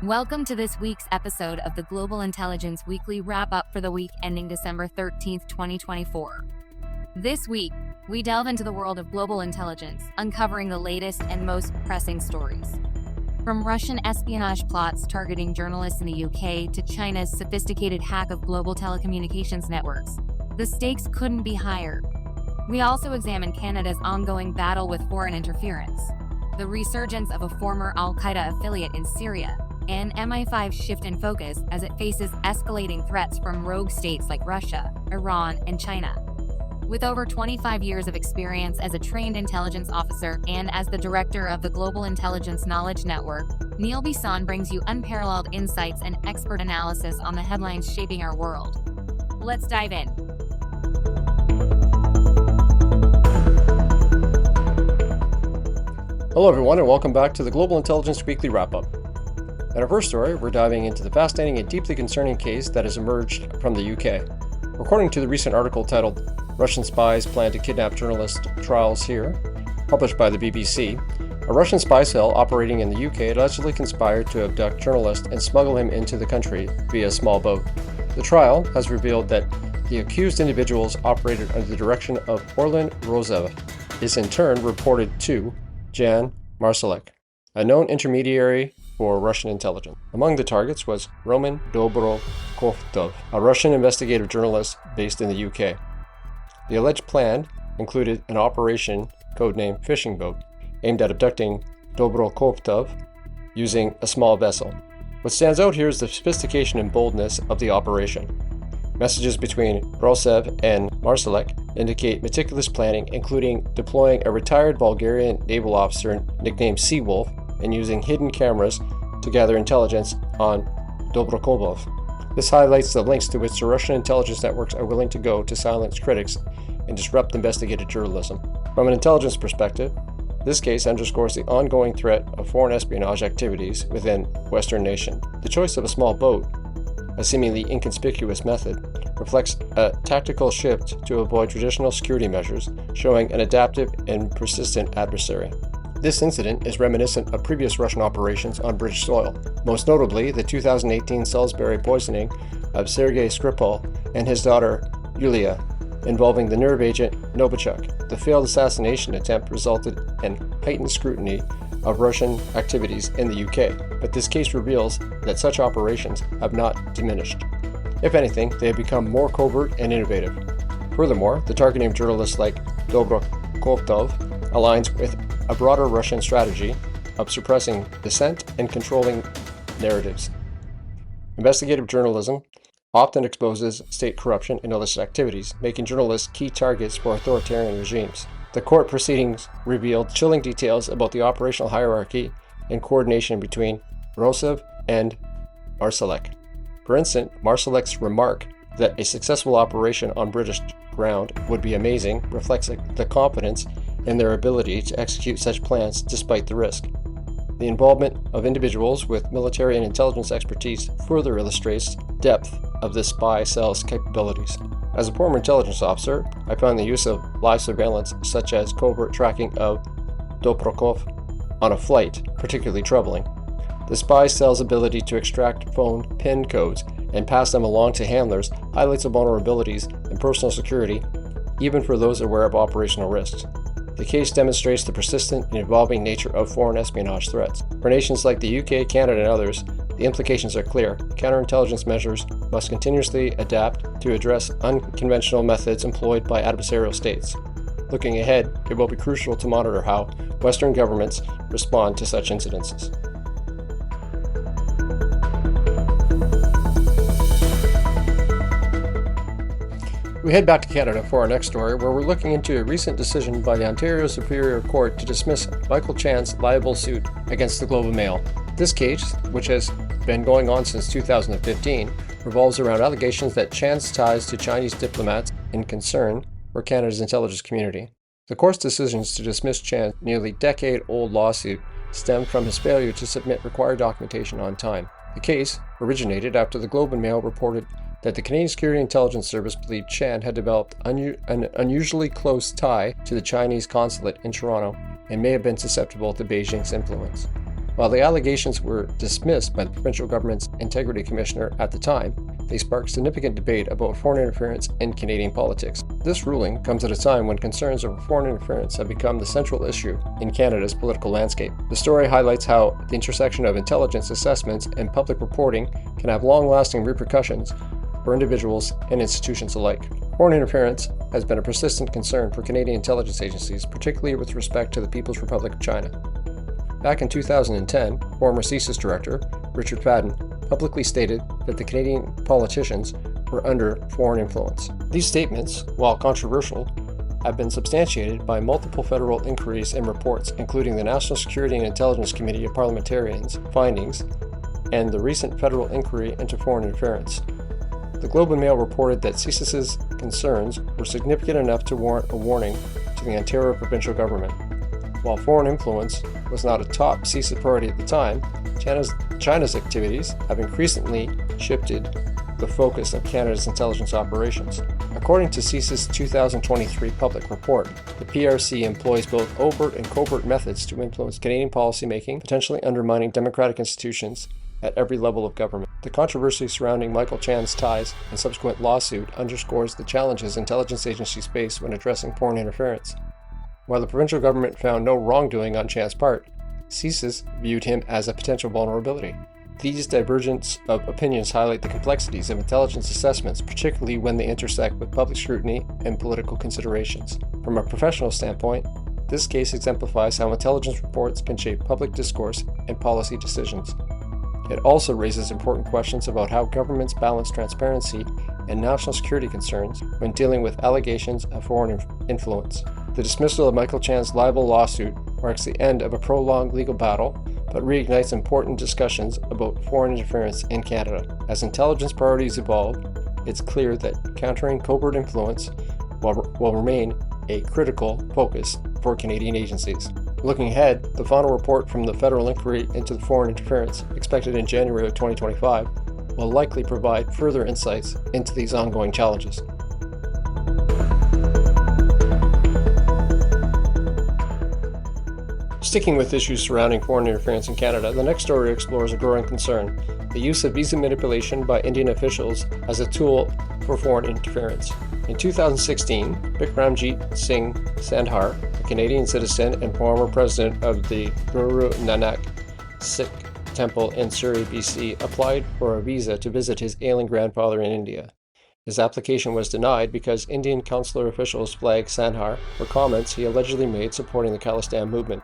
Welcome to this week's episode of the Global Intelligence Weekly Wrap-Up for the week ending December 13th, 2024. This week, we delve into the world of global intelligence, uncovering the latest and most pressing stories. From Russian espionage plots targeting journalists in the UK to China's sophisticated hack of global telecommunications networks, the stakes couldn't be higher. We also examine Canada's ongoing battle with foreign interference, the resurgence of a former al-Qaeda affiliate in Syria, and MI5's shift in focus as it faces escalating threats from rogue states like Russia, Iran, and China. With over 25 years of experience as a trained intelligence officer and as the director of the Global Intelligence Knowledge Network, Neil Bisson brings you unparalleled insights and expert analysis on the headlines shaping our world. Let's dive in. Hello everyone, and welcome back to the Global Intelligence Weekly Wrap-Up. In our first story, we're diving into the fascinating and deeply concerning case that has emerged from the UK. According to the recent article titled "Russian Spies Plan to Kidnap Journalist Trials Here," published by the BBC, a Russian spy cell operating in the UK allegedly conspired to abduct journalists and smuggle him into the country via a small boat. The trial has revealed that the accused individuals operated under the direction of Orlan Rozev is in turn reported to Jan Marsalek, a known intermediary for Russian intelligence. Among the targets was Roman Dobrokovtov, a Russian investigative journalist based in the UK. The alleged plan included an operation codenamed Fishing Boat, aimed at abducting Dobrokovtov using a small vessel. What stands out here is the sophistication and boldness of the operation. Messages between Rozev and Marsalek indicate meticulous planning, including deploying a retired Bulgarian naval officer nicknamed Seawolf and using hidden cameras to gather intelligence on Dobrokovtov. This highlights the lengths to which the Russian intelligence networks are willing to go to silence critics and disrupt investigative journalism. From an intelligence perspective, this case underscores the ongoing threat of foreign espionage activities within Western nations. The choice of a small boat, a seemingly inconspicuous method, reflects a tactical shift to avoid traditional security measures, showing an adaptive and persistent adversary. This incident is reminiscent of previous Russian operations on British soil, most notably the 2018 Salisbury poisoning of Sergei Skripal and his daughter Yulia, involving the nerve agent Novichok. The failed assassination attempt resulted in heightened scrutiny of Russian activities in the UK, but this case reveals that such operations have not diminished. If anything, they have become more covert and innovative. Furthermore, the targeting of journalists like Dobrokovtov aligns with a broader Russian strategy of suppressing dissent and controlling narratives. Investigative journalism often exposes state corruption and illicit activities, making journalists key targets for authoritarian regimes. The court proceedings revealed chilling details about the operational hierarchy and coordination between Rozev and Marsalek. For instance, Marsalek's remark that a successful operation on British ground would be amazing reflects the confidence in their ability to execute such plans despite the risk. The involvement of individuals with military and intelligence expertise further illustrates depth of this spy cell's capabilities. As a former intelligence officer, I found the use of live surveillance, such as covert tracking of Dobrokov on a flight, particularly troubling. The spy cell's ability to extract phone PIN codes and pass them along to handlers highlights the vulnerabilities in personal security, even for those aware of operational risks. The case demonstrates the persistent and evolving nature of foreign espionage threats. For nations like the UK, Canada, and others, the implications are clear. Counterintelligence measures must continuously adapt to address unconventional methods employed by adversarial states. Looking ahead, it will be crucial to monitor how Western governments respond to such incidences. We head back to Canada for our next story, where we're looking into a recent decision by the Ontario Superior Court to dismiss Michael Chan's libel suit against the Globe and Mail. This case, which has been going on since 2015, revolves around allegations that Chan's ties to Chinese diplomats in concern for Canada's intelligence community. The court's decisions to dismiss Chan's nearly decade-old lawsuit stemmed from his failure to submit required documentation on time. The case originated after the Globe and Mail reported that the Canadian Security Intelligence Service believed Chan had developed an unusually close tie to the Chinese consulate in Toronto and may have been susceptible to Beijing's influence. While the allegations were dismissed by the provincial government's Integrity Commissioner at the time, they sparked significant debate about foreign interference in Canadian politics. This ruling comes at a time when concerns over foreign interference have become the central issue in Canada's political landscape. The story highlights how the intersection of intelligence assessments and public reporting can have long-lasting repercussions for individuals and institutions alike. Foreign interference has been a persistent concern for Canadian intelligence agencies, particularly with respect to the People's Republic of China. Back in 2010, former CSIS director Richard Fadden publicly stated that the Canadian politicians were under foreign influence. These statements, while controversial, have been substantiated by multiple federal inquiries and reports, including the National Security and Intelligence Committee of Parliamentarians' findings and the recent federal inquiry into foreign interference. The Globe and Mail reported that CSIS's concerns were significant enough to warrant a warning to the Ontario provincial government. While foreign influence was not a top CSIS priority at the time, China's activities have increasingly shifted the focus of Canada's intelligence operations. According to CSIS' 2023 public report, the PRC employs both overt and covert methods to influence Canadian policymaking, potentially undermining democratic institutions at every level of government. The controversy surrounding Michael Chan's ties and subsequent lawsuit underscores the challenges intelligence agencies face when addressing foreign interference. While the provincial government found no wrongdoing on Chan's part, CSIS viewed him as a potential vulnerability. These divergence of opinions highlight the complexities of intelligence assessments, particularly when they intersect with public scrutiny and political considerations. From a professional standpoint, this case exemplifies how intelligence reports can shape public discourse and policy decisions. It also raises important questions about how governments balance transparency and national security concerns when dealing with allegations of foreign influence. The dismissal of Michael Chan's libel lawsuit marks the end of a prolonged legal battle, but reignites important discussions about foreign interference in Canada. As intelligence priorities evolve, it's clear that countering covert influence will remain a critical focus for Canadian agencies. Looking ahead, the final report from the federal inquiry into the foreign interference, expected in January of 2025, will likely provide further insights into these ongoing challenges. Sticking with issues surrounding foreign interference in Canada, the next story explores a growing concern: the use of visa manipulation by Indian officials as a tool for foreign interference. In 2016, Bikramjit Singh Sandhar, a Canadian citizen and former president of the Guru Nanak Sikh Temple in Surrey, BC, applied for a visa to visit his ailing grandfather in India. His application was denied because Indian consular officials flagged Sandhar for comments he allegedly made supporting the Khalistan movement,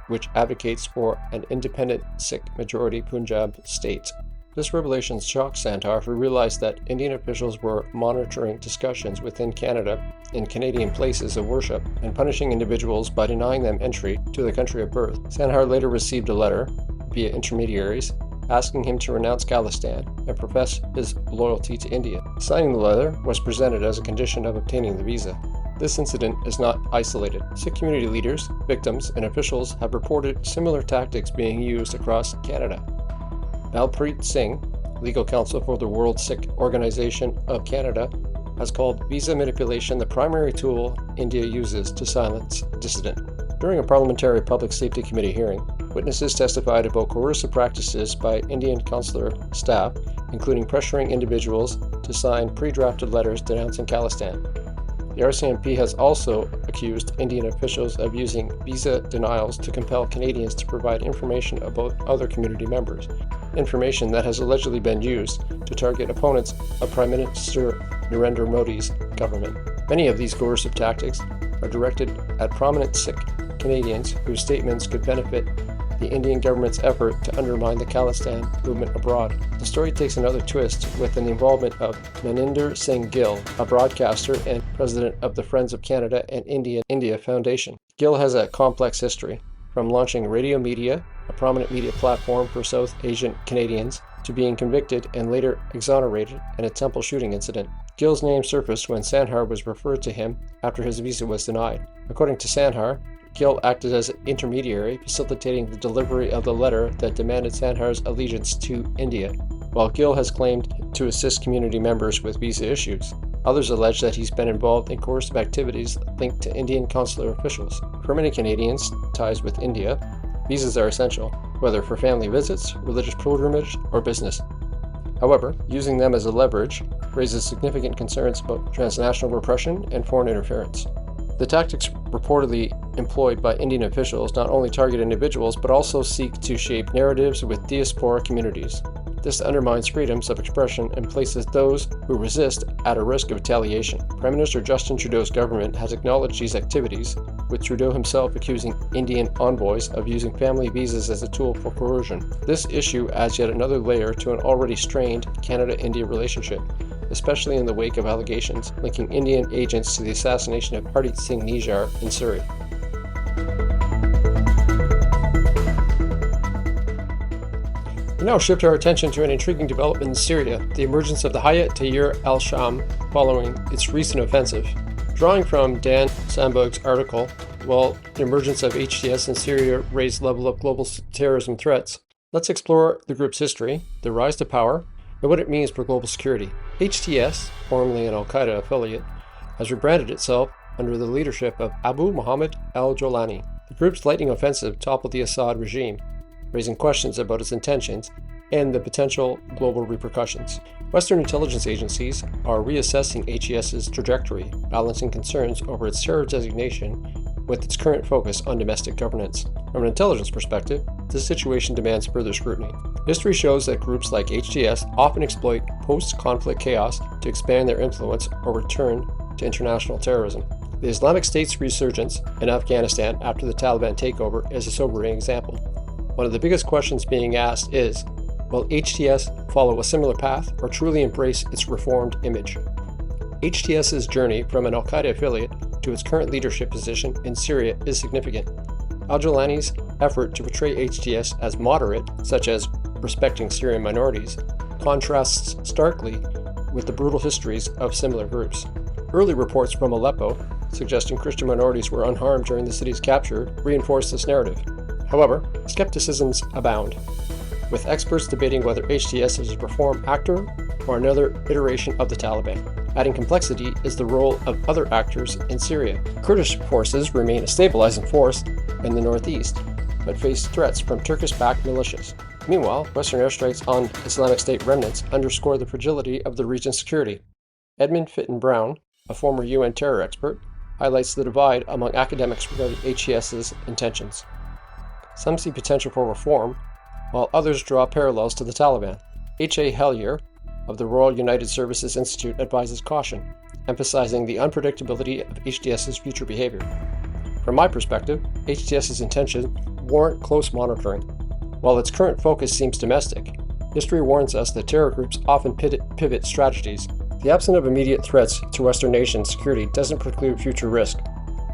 which advocates for an independent Sikh-majority Punjab state. This revelation shocked Sandhar, who realized that Indian officials were monitoring discussions within Canada in Canadian places of worship and punishing individuals by denying them entry to the country of birth. Sandhar later received a letter, via intermediaries, asking him to renounce Khalistan and profess his loyalty to India. Signing the letter was presented as a condition of obtaining the visa. This incident is not isolated. Sikh community leaders, victims, and officials have reported similar tactics being used across Canada. Balpreet Singh, legal counsel for the World Sikh Organization of Canada, has called visa manipulation the primary tool India uses to silence dissident. During a parliamentary Public Safety Committee hearing, witnesses testified about coercive practices by Indian consular staff, including pressuring individuals to sign pre-drafted letters denouncing Khalistan. The RCMP has also accused Indian officials of using visa denials to compel Canadians to provide information about other community members, information that has allegedly been used to target opponents of Prime Minister Narendra Modi's government. Many of these coercive tactics are directed at prominent Sikh Canadians whose statements could benefit the Indian government's effort to undermine the Khalistan movement abroad. The story takes another twist with the involvement of Maninder Singh Gill, a broadcaster and president of the Friends of Canada and India Foundation. Gill has a complex history, from launching Radio Media, a prominent media platform for South Asian Canadians, to being convicted and later exonerated in a temple shooting incident. Gill's name surfaced when Sandhar was referred to him after his visa was denied. According to Sandhar, Gill acted as an intermediary, facilitating the delivery of the letter that demanded Sandhar's allegiance to India. while Gill has claimed to assist community members with visa issues. Others allege that he's been involved in coercive activities linked to Indian consular officials. For many Canadians ties with India, visas are essential, whether for family visits, religious pilgrimage, or business. However, using them as a leverage raises significant concerns about transnational repression and foreign interference. The tactics reportedly employed by Indian officials not only target individuals but also seek to shape narratives with diaspora communities. This undermines freedoms of expression and places those who resist at a risk of retaliation. Prime Minister Justin Trudeau's government has acknowledged these activities, with Trudeau himself accusing Indian envoys of using family visas as a tool for coercion. This issue adds yet another layer to an already strained Canada-India relationship, especially in the wake of allegations linking Indian agents to the assassination of Hardeep Singh Nijjar in Surrey. We now shift our attention to an intriguing development in Syria, the emergence of the Hayat Tahrir al-Sham following its recent offensive. Drawing from Dan Sambug's article, while the emergence of HTS in Syria raised the level of global terrorism threats, let's explore the group's history, their rise to power, and what it means for global security. HTS, formerly an al-Qaeda affiliate, has rebranded itself under the leadership of Abu Muhammad al-Jolani. The group's lightning offensive toppled the Assad regime, raising questions about its intentions and the potential global repercussions. Western intelligence agencies are reassessing HES's trajectory, balancing concerns over its terror designation with its current focus on domestic governance. From an intelligence perspective, this situation demands further scrutiny. History shows that groups like HTS often exploit post-conflict chaos to expand their influence or return to international terrorism. The Islamic State's resurgence in Afghanistan after the Taliban takeover is a sobering example. One of the biggest questions being asked is, will HTS follow a similar path or truly embrace its reformed image? HTS's journey from an al-Qaeda affiliate to its current leadership position in Syria is significant. Al-Jolani's effort to portray HTS as moderate, such as respecting Syrian minorities, contrasts starkly with the brutal histories of similar groups. Early reports from Aleppo, suggesting Christian minorities were unharmed during the city's capture, reinforce this narrative. However, skepticisms abound, with experts debating whether HTS is a reform actor or another iteration of the Taliban. Adding complexity is the role of other actors in Syria. Kurdish forces remain a stabilizing force in the northeast, but face threats from Turkish-backed militias. Meanwhile, Western airstrikes on Islamic State remnants underscore the fragility of the region's security. Edmund Fitton Brown, a former UN terror expert, highlights the divide among academics regarding HES's intentions. Some see potential for reform, while others draw parallels to the Taliban. H.A. Hellier of the Royal United Services Institute advises caution, emphasizing the unpredictability of HTS's future behavior. From my perspective, HTS's intentions warrant close monitoring. While its current focus seems domestic, history warns us that terror groups often pivot strategies. The absence of immediate threats to Western nations' security doesn't preclude future risk.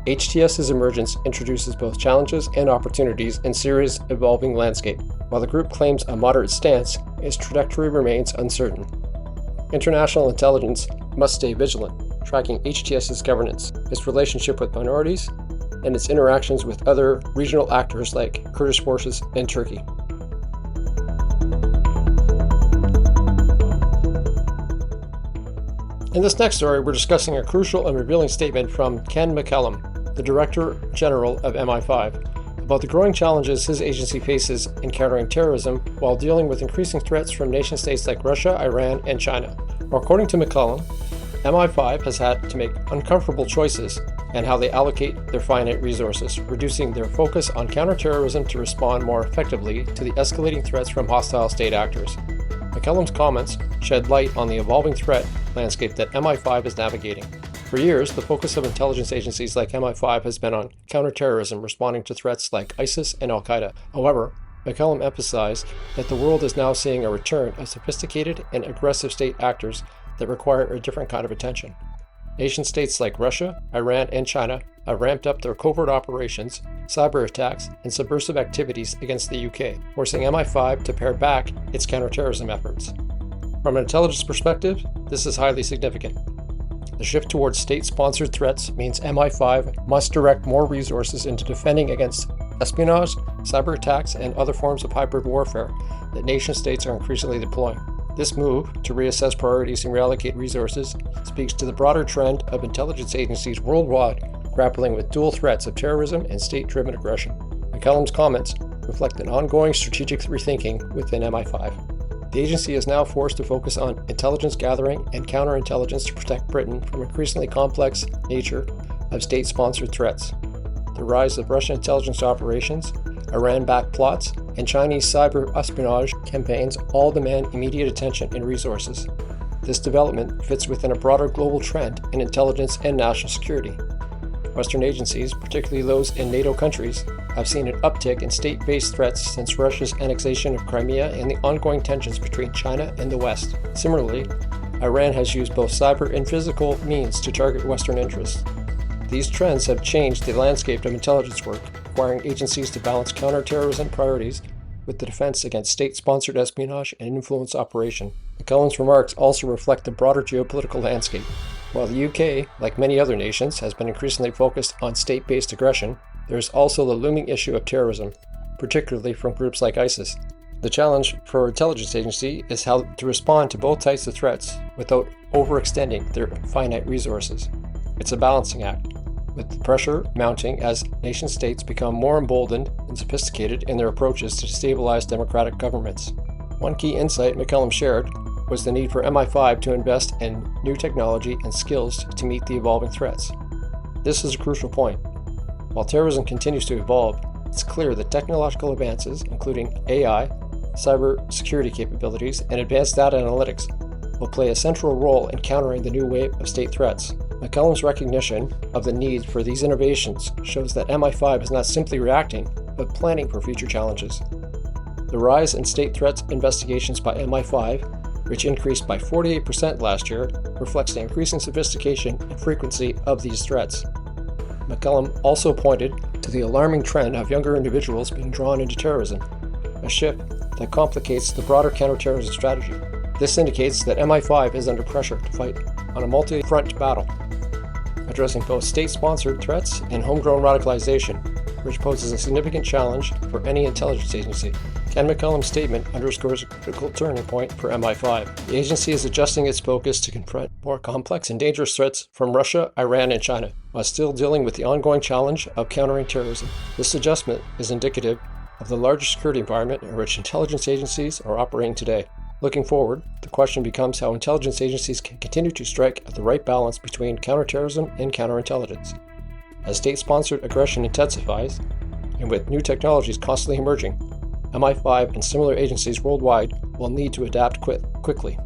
HTS's emergence introduces both challenges and opportunities in Syria's evolving landscape. While the group claims a moderate stance, its trajectory remains uncertain. International intelligence must stay vigilant, tracking HTS's governance, its relationship with minorities, and its interactions with other regional actors like Kurdish forces and Turkey. In this next story, we're discussing a crucial and revealing statement from Ken McCallum, the Director General of MI5, about the growing challenges his agency faces in countering terrorism while dealing with increasing threats from nation-states like Russia, Iran, and China. According to McCallum, MI5 has had to make uncomfortable choices in how they allocate their finite resources, reducing their focus on counterterrorism to respond more effectively to the escalating threats from hostile state actors. McCallum's comments shed light on the evolving threat landscape that MI5 is navigating. For years, the focus of intelligence agencies like MI5 has been on counterterrorism, responding to threats like ISIS and al-Qaeda. However, McCallum emphasized that the world is now seeing a return of sophisticated and aggressive state actors that require a different kind of attention. Nation-states like Russia, Iran, and China have ramped up their covert operations, cyber attacks, and subversive activities against the UK, forcing MI5 to pare back its counterterrorism efforts. From an intelligence perspective, this is highly significant. The shift towards state-sponsored threats means MI5 must direct more resources into defending against espionage, cyber attacks, and other forms of hybrid warfare that nation-states are increasingly deploying. This move to reassess priorities and reallocate resources speaks to the broader trend of intelligence agencies worldwide grappling with dual threats of terrorism and state-driven aggression. McCallum's comments reflect an ongoing strategic rethinking within MI5. The agency is now forced to focus on intelligence gathering and counterintelligence to protect Britain from increasingly complex nature of state-sponsored threats. The rise of Russian intelligence operations, Iran-backed plots, and Chinese cyber espionage campaigns all demand immediate attention and resources. This development fits within a broader global trend in intelligence and national security. Western agencies, particularly those in NATO countries, have seen an uptick in state-based threats since Russia's annexation of Crimea and the ongoing tensions between China and the West. Similarly, Iran has used both cyber and physical means to target Western interests. These trends have changed the landscape of intelligence work, requiring agencies to balance counterterrorism priorities with the defense against state-sponsored espionage and influence operation. McCallum's remarks also reflect the broader geopolitical landscape. While the UK, like many other nations, has been increasingly focused on state-based aggression, there is also the looming issue of terrorism, particularly from groups like ISIS. The challenge for an intelligence agency is how to respond to both types of threats without overextending their finite resources. It's a balancing act, with the pressure mounting as nation-states become more emboldened and sophisticated in their approaches to destabilize democratic governments. One key insight McCallum shared was the need for MI5 to invest in new technology and skills to meet the evolving threats. This is a crucial point. While terrorism continues to evolve, it's clear that technological advances, including AI, cybersecurity capabilities, and advanced data analytics, will play a central role in countering the new wave of state threats. McCallum's recognition of the need for these innovations shows that MI5 is not simply reacting, but planning for future challenges. The rise in state threats investigations by MI5, which increased by 48% last year, reflects the increasing sophistication and frequency of these threats. McCallum also pointed to the alarming trend of younger individuals being drawn into terrorism, a shift that complicates the broader counterterrorism strategy. This indicates that MI5 is under pressure to fight on a multi-front battle, addressing both state-sponsored threats and homegrown radicalization, which poses a significant challenge for any intelligence agency. Ken McCallum's statement underscores a critical turning point for MI5. The agency is adjusting its focus to confront more complex and dangerous threats from Russia, Iran, and China, while still dealing with the ongoing challenge of countering terrorism. This adjustment is indicative of the larger security environment in which intelligence agencies are operating today. Looking forward, the question becomes how intelligence agencies can continue to strike the right balance between counterterrorism and counterintelligence. As state-sponsored aggression intensifies, and with new technologies constantly emerging, MI5 and similar agencies worldwide will need to adapt quickly.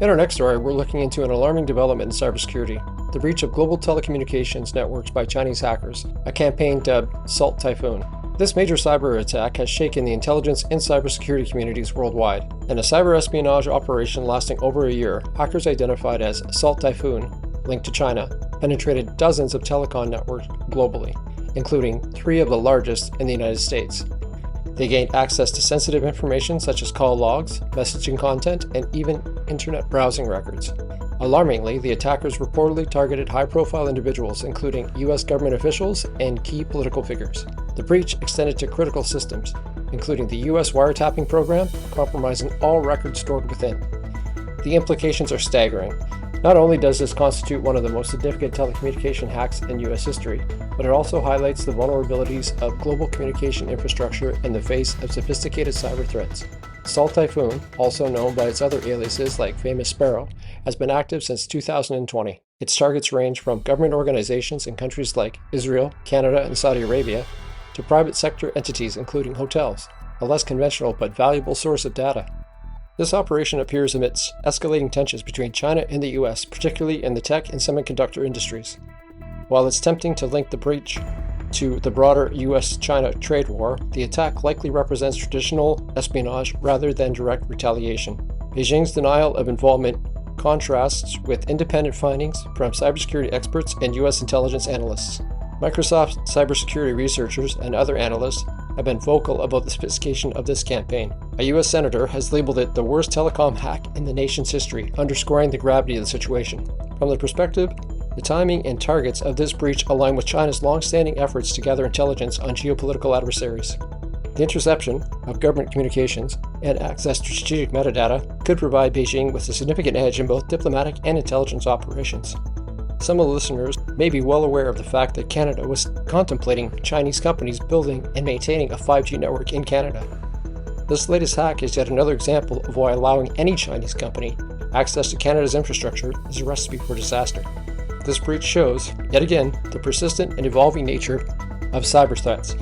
In our next story, we're looking into an alarming development in cybersecurity: the breach of global telecommunications networks by Chinese hackers, a campaign dubbed Salt Typhoon. This major cyber attack has shaken the intelligence and cybersecurity communities worldwide. In a cyber espionage operation lasting over a year, hackers identified as Salt Typhoon, linked to China, penetrated dozens of telecom networks globally, including 3 of the largest in the United States. They gained access to sensitive information such as call logs, messaging content, and even internet browsing records. Alarmingly, the attackers reportedly targeted high-profile individuals, including U.S. government officials and key political figures. The breach extended to critical systems, including the U.S. wiretapping program, compromising all records stored within. The implications are staggering. Not only does this constitute one of the most significant telecommunication hacks in U.S. history, but it also highlights the vulnerabilities of global communication infrastructure in the face of sophisticated cyber threats. Salt Typhoon, also known by its other aliases like Famous Sparrow, has been active since 2020. Its targets range from government organizations in countries like Israel, Canada, and Saudi Arabia, to private sector entities including hotels, a less conventional but valuable source of data. This operation appears amidst escalating tensions between China and the US, particularly in the tech and semiconductor industries. While it's tempting to link the breach to the broader US-China trade war, the attack likely represents traditional espionage rather than direct retaliation. Beijing's denial of involvement contrasts with independent findings from cybersecurity experts and US intelligence analysts. Microsoft cybersecurity researchers and other analysts have been vocal about the sophistication of this campaign. A U.S. senator has labeled it the worst telecom hack in the nation's history, underscoring the gravity of the situation. From the perspective The timing and targets of this breach align with China's long-standing efforts to gather intelligence on geopolitical adversaries. The interception of government communications and access to strategic metadata could provide Beijing with a significant edge in both diplomatic and intelligence operations. Some of the listeners may be well aware of the fact that Canada was contemplating Chinese companies building and maintaining a 5G network in Canada. This latest hack is yet another example of why allowing any Chinese company access to Canada's infrastructure is a recipe for disaster. This breach shows, yet again, the persistent and evolving nature of cyber threats.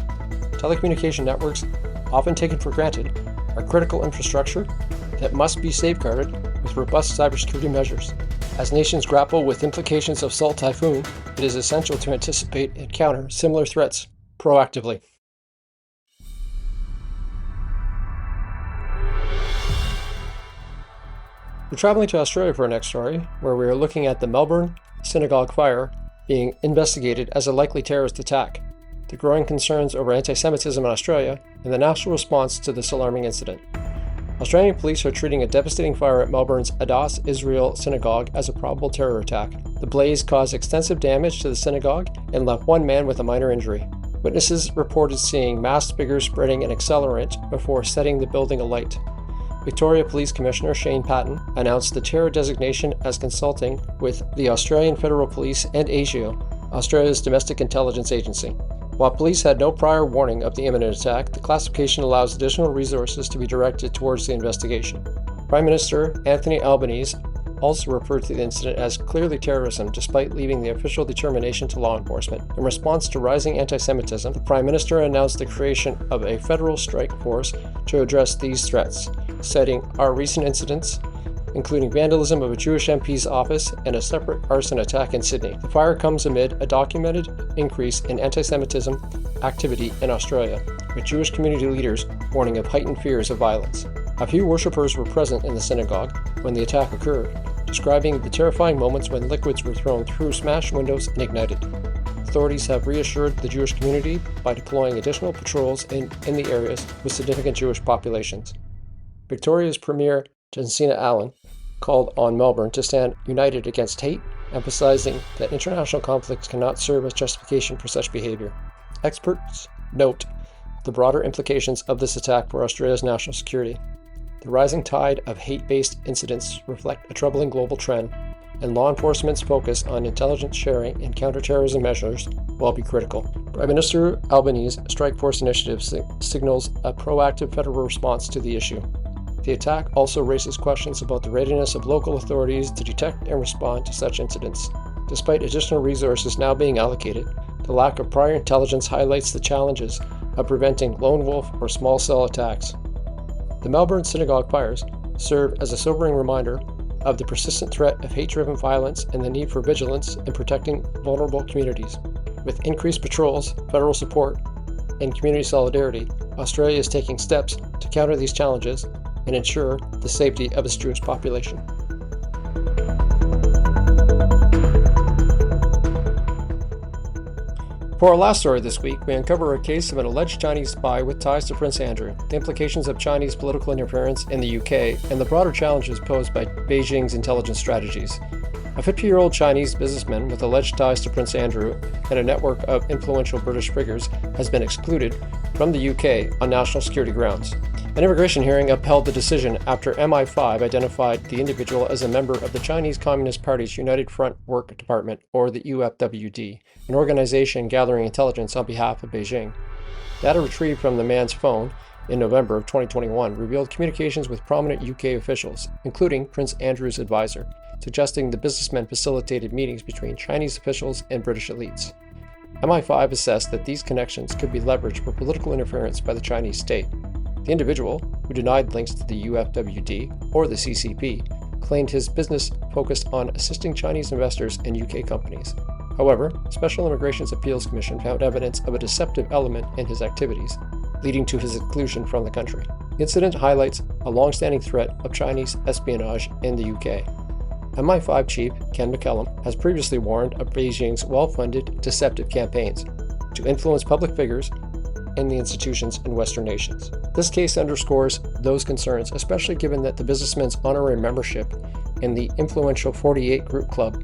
Telecommunication networks, often taken for granted, are critical infrastructure that must be safeguarded with robust cybersecurity measures. As nations grapple with implications of Typhoon, it is essential to anticipate and counter similar threats proactively. We're traveling to Australia for our next story, where we are looking at the Melbourne synagogue fire being investigated as a likely terrorist attack, the growing concerns over antisemitism in Australia, and the national response to this alarming incident. Australian police are treating a devastating fire at Melbourne's Adas Israel synagogue as a probable terror attack. The blaze caused extensive damage to the synagogue and left one man with a minor injury. Witnesses reported seeing masked figures spreading an accelerant before setting the building alight. Victoria Police Commissioner Shane Patton announced the terror designation as consulting with the Australian Federal Police and ASIO, Australia's domestic intelligence agency. While police had no prior warning of the imminent attack, the classification allows additional resources to be directed towards the investigation. Prime Minister Anthony Albanese also referred to the incident as clearly terrorism, despite leaving the official determination to law enforcement. In response to rising anti-Semitism, the Prime Minister announced the creation of a federal strike force to address these threats, citing our recent incidents, including vandalism of a Jewish MP's office and a separate arson attack in Sydney. The fire comes amid a documented increase in anti-Semitism activity in Australia, with Jewish community leaders warning of heightened fears of violence. A few worshippers were present in the synagogue when the attack occurred, describing the terrifying moments when liquids were thrown through smashed windows and ignited. Authorities have reassured the Jewish community by deploying additional patrols in the areas with significant Jewish populations. Victoria's Premier Jacinta Allen called on Melbourne to stand united against hate, emphasizing that international conflicts cannot serve as justification for such behavior. Experts note the broader implications of this attack for Australia's national security. The rising tide of hate-based incidents reflect a troubling global trend, and law enforcement's focus on intelligence sharing and counterterrorism measures will be critical. Prime Minister Albanese's Strike Force initiative signals a proactive federal response to the issue. The attack also raises questions about the readiness of local authorities to detect and respond to such incidents. Despite additional resources now being allocated, the lack of prior intelligence highlights the challenges of preventing lone wolf or small cell attacks. The Melbourne synagogue fires serve as a sobering reminder of the persistent threat of hate-driven violence and the need for vigilance in protecting vulnerable communities. With increased patrols, federal support, and community solidarity, Australia is taking steps to counter these challenges and ensure the safety of its Jewish population. For our last story this week, we uncover a case of an alleged Chinese spy with ties to Prince Andrew, the implications of Chinese political interference in the UK, and the broader challenges posed by Beijing's intelligence strategies. A 50-year-old Chinese businessman with alleged ties to Prince Andrew and a network of influential British figures has been excluded from the UK on national security grounds. An immigration hearing upheld the decision after MI5 identified the individual as a member of the Chinese Communist Party's United Front Work Department, or the UFWD, an organization gathering intelligence on behalf of Beijing. Data retrieved from the man's phone in November of 2021 revealed communications with prominent UK officials, including Prince Andrew's advisor, suggesting the businessman facilitated meetings between Chinese officials and British elites. MI5 assessed that these connections could be leveraged for political interference by the Chinese state. The individual, who denied links to the UFWD or the CCP, claimed his business focused on assisting Chinese investors and UK companies. However, Special Immigration's Appeals Commission found evidence of a deceptive element in his activities, leading to his exclusion from the country. The incident highlights a long-standing threat of Chinese espionage in the UK. MI5 chief Ken McCallum has previously warned of Beijing's well-funded deceptive campaigns to influence public figures and the institutions in Western nations. This case underscores those concerns, especially given that the businessman's honorary membership in the influential 48 Group Club,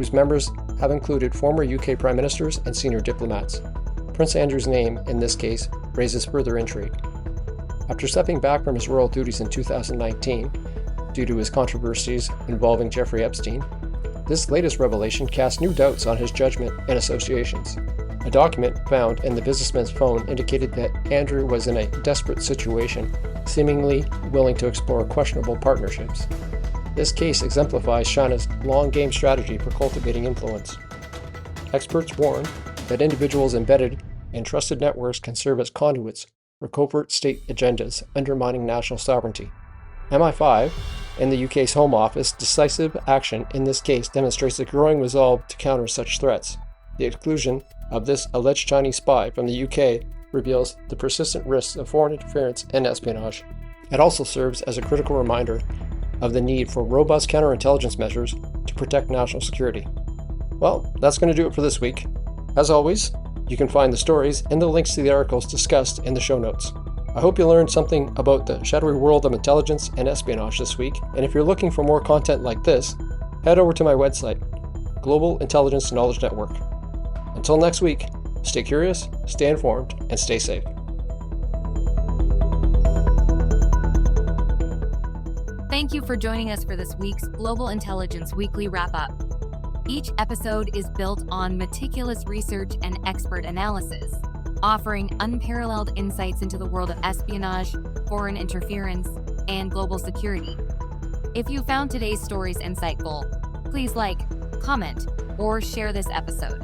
whose members have included former UK Prime Ministers and senior diplomats. Prince Andrew's name, in this case, raises further intrigue. After stepping back from his royal duties in 2019, due to his controversies involving Jeffrey Epstein, this latest revelation casts new doubts on his judgment and associations. A document found in the businessman's phone indicated that Andrew was in a desperate situation, seemingly willing to explore questionable partnerships. This case exemplifies China's long-game strategy for cultivating influence. Experts warn that individuals embedded in trusted networks can serve as conduits for covert state agendas, undermining national sovereignty. MI5 and the UK's Home Office decisive action in this case demonstrates a growing resolve to counter such threats. The exclusion of this alleged Chinese spy from the UK reveals the persistent risks of foreign interference and espionage. It also serves as a critical reminder of the need for robust counterintelligence measures to protect national security. Well, that's going to do it for this week. As always, you can find the stories and the links to the articles discussed in the show notes. I hope you learned something about the shadowy world of intelligence and espionage this week, and if you're looking for more content like this, head over to my website, Global Intelligence Knowledge Network. Until next week, stay curious, stay informed, and stay safe. Thank you for joining us for this week's Global Intelligence Weekly Wrap-Up. Each episode is built on meticulous research and expert analysis, offering unparalleled insights into the world of espionage, foreign interference, and global security. If you found today's stories insightful, please like, comment, or share this episode.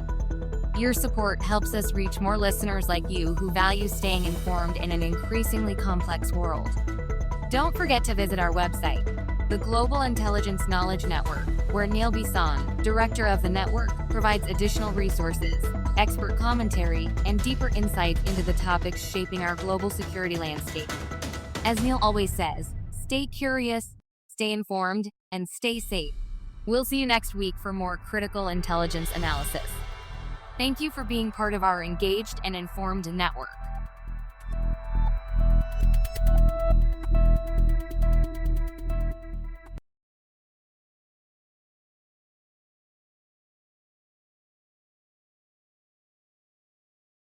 Your support helps us reach more listeners like you who value staying informed in an increasingly complex world. Don't forget to visit our website, the Global Intelligence Knowledge Network, where Neil Bisson, director of the network, provides additional resources, expert commentary, and deeper insight into the topics shaping our global security landscape. As Neil always says, stay curious, stay informed, and stay safe. We'll see you next week for more critical intelligence analysis. Thank you for being part of our engaged and informed network.